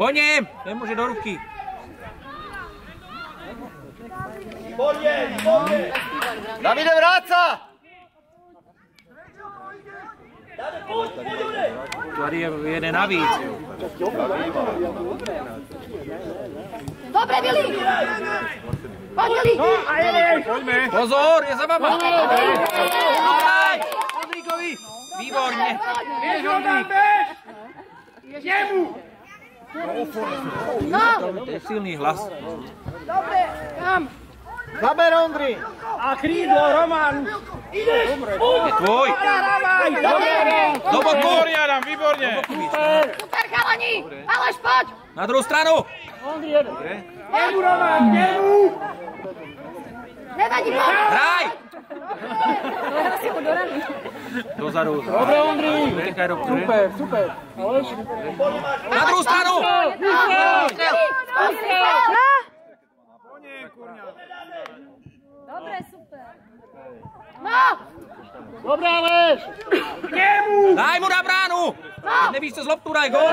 Po ním, nemůže do ruky. Davide, vráca! Tady je jeden navíc. Dobre, Vili! Poď, Vili! Pozor, je za vama. Daj! Ondríkovi. Výborně. Běž, Ondrík! Jemu! No! To je silný hlas. Dobre, kam? Zaber, Ondri! A krídlo, Roman! Ideš! Je tvoj. Do boku. Adam, výborně! Super, chalani! Aleš, poď! Na druhou stranu. Jemu, Roman, jemu! Nevadí, poď! Hraj. Dozadu. Dobre, Ondri! Utekaj do půl. Super. Aleš? Na druhou stranu. Dobre, super. No! Dobre, Aleš! Jemu! Daj mu na bránu. Nevíš, co z loptu, daj gól.